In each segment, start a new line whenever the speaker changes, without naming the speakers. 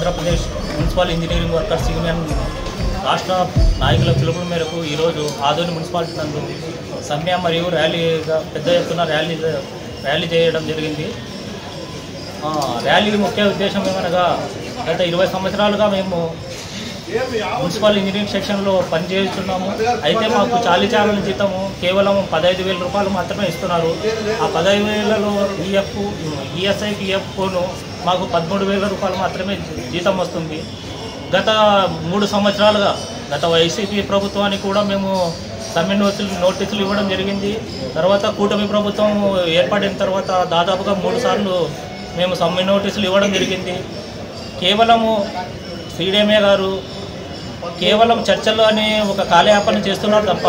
Andhra Pradesh municipal engineering workers union రాష్ట్ర నాయకుల పిలుపు మేరకు ఈరోజు ఆదోని మున్సిపాలిటీ నందు సమ్మె మరియు ర్యాలీగా పెద్ద ఎత్తున ర్యాలీ చేయడం జరిగింది. ర్యాలీ ముఖ్య ఉద్దేశం ఏమనగా గత 20 సంవత్సరాలుగా మేము మున్సిపల్ ఇంజనీరింగ్ సెక్షన్లో పనిచేస్తున్నాము. అయితే మాకు చాలీచాలని జీతము కేవలం 15,000 రూపాయలు మాత్రమే ఇస్తున్నారు. ఆ 15,000లలో ఈఎస్ఐ పిఎఫ్ను మాకు 13,000 రూపాయలు మాత్రమే జీతం వస్తుంది. గత 3 సంవత్సరాలుగా గత వైసీపీ ప్రభుత్వానికి కూడా మేము సమ్మె నోటీసులు ఇవ్వడం జరిగింది. తర్వాత కూటమి ప్రభుత్వం ఏర్పడిన తర్వాత దాదాపుగా 3 సార్లు మేము సమ్మె నోటీసులు ఇవ్వడం జరిగింది. కేవలము సిడిఎంఏ గారు కేవలం చర్చలు అని ఒక కాలయాపన చేస్తున్నారు తప్ప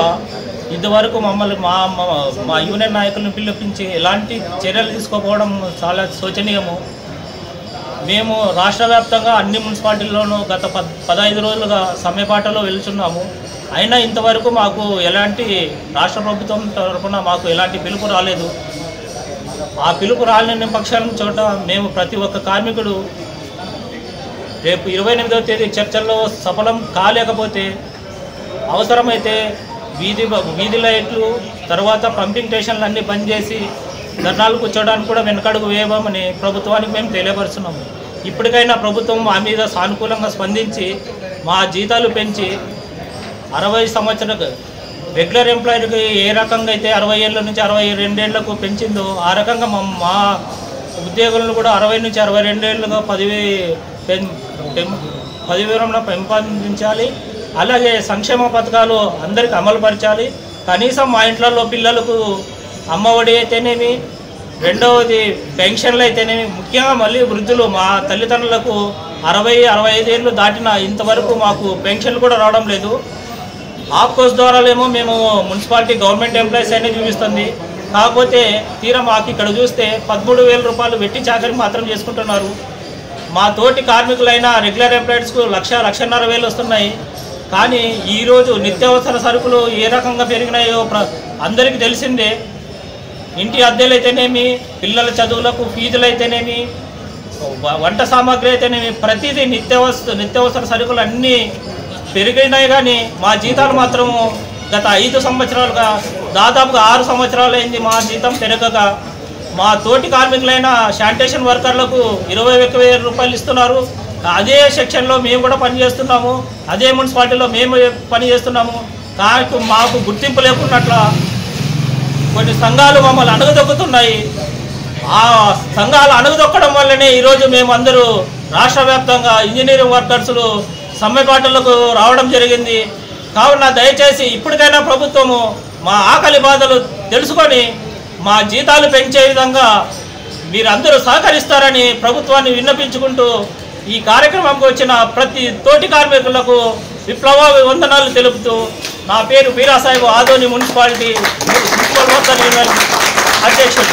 ఇంతవరకు మమ్మల్ని మా యూనియన్ నాయకులను పిలిపించి ఎలాంటి చర్యలు తీసుకోకపోవడం చాలా శోచనీయము. మేము రాష్ట్ర వ్యాప్తంగా అన్ని మున్సిపాలిటీల్లోనూ గత 15 రోజులుగా సమ్మెపాటలో వెళ్తున్నాము. అయినా ఇంతవరకు మాకు ఎలాంటి రాష్ట్ర ప్రభుత్వం తరఫున మాకు ఎలాంటి పిలుపు రాలేదు. ఆ పిలుపు రాలేని పక్షాల చోట మేము ప్రతి ఒక్క కార్మికుడు రేపు 28వ తేదీ చర్చల్లో సఫలం కాలేకపోతే అవసరమైతే వీధి లైట్లు తర్వాత పంపింగ్ స్టేషన్లు అన్నీ బంద్ చేసి ధర్నాలు కూర్చోడానికి కూడా వెనకడుగు వేయమని ప్రభుత్వానికి మేము తెలియపరుస్తున్నాము. ఇప్పటికైనా ప్రభుత్వం మా మీద సానుకూలంగా స్పందించి మా జీతాలు పెంచి 60 సంవత్సరాలకు రెగ్యులర్ ఎంప్లాయీకి ఏ రకంగా అయితే 60 ఏళ్ళ నుంచి 62 ఏళ్లకు పెంచిందో ఆ రకంగా మా ఉద్యోగులను కూడా 60 నుంచి 62 ఏళ్ళుగా 10,000 పెంపొందించాలి. అలాగే సంక్షేమ పథకాలు అందరికీ అమలుపరచాలి. కనీసం మా ఇంట్లో పిల్లలకు అమ్మఒడి అయితేనేమి, రెండవది పెన్షన్లు అయితేనేమి, ముఖ్యంగా మళ్ళీ వృద్ధులు మా తల్లిదండ్రులకు 60-65 ఏళ్ళు దాటిన ఇంతవరకు మాకు పెన్షన్లు కూడా రావడం లేదు. ఆఫ్కోర్స్ ద్వారాలేమో మేము మున్సిపాలిటీ గవర్నమెంట్ ఎంప్లాయీస్ అనేది చూపిస్తుంది. కాకపోతే తీరా మాకు ఇక్కడ చూస్తే 13,000 రూపాయలు వెట్టి చాకరీ మాత్రం చేసుకుంటున్నారు. మా తోటి కార్మికులైన రెగ్యులర్ ఎంప్లాయీస్కు 1,00,000-1,50,000 వస్తున్నాయి. కానీ ఈరోజు నిత్యావసర సరుకులు ఏ రకంగా పెరిగినాయో అందరికీ తెలిసిందే. ఇంటి అద్దెలు అయితేనేమి, పిల్లల చదువులకు ఫీజులు అయితేనేమి, వంట సామాగ్రి అయితేనేమి, ప్రతిదీ నిత్యావసర సరుకులు అన్నీ పెరిగినాయి. కానీ మా జీతాలు మాత్రము గత 5 సంవత్సరాలుగా దాదాపుగా 6 సంవత్సరాలు అయింది మా జీతం పెరగక. మా తోటి కార్మికులైన శానిటేషన్ వర్కర్లకు 21,000 రూపాయలు ఇస్తున్నారు. అదే సెక్షన్లో మేము కూడా పనిచేస్తున్నాము, అదే మున్సిపాలిటీలో మేము పనిచేస్తున్నాము. కానీ మాకు గుర్తింపు లేకున్నట్ల కొన్ని సంఘాలు మమ్మల్ని అణగదొక్కుతున్నాయి. ఆ సంఘాలు అణగదొక్కడం వల్లనే ఈరోజు మేము అందరూ రాష్ట్ర వ్యాప్తంగా ఇంజనీరింగ్ వర్కర్సులు సమ్మెపాటలకు రావడం జరిగింది. కావున దయచేసి ఇప్పటికైనా ప్రభుత్వము మా ఆకలి బాధలు తెలుసుకొని మా జీతాలు పెంచే విధంగా మీరందరూ సహకరిస్తారని ప్రభుత్వాన్ని విన్నపించుకుంటూ ఈ కార్యక్రమంకి వచ్చిన ప్రతి తోటి కార్మికులకు విప్లవ వందనాలు తెలుపుతూ నా పేరు Peera Saheb, Adoni municipal worker union అధ్యక్షుడు.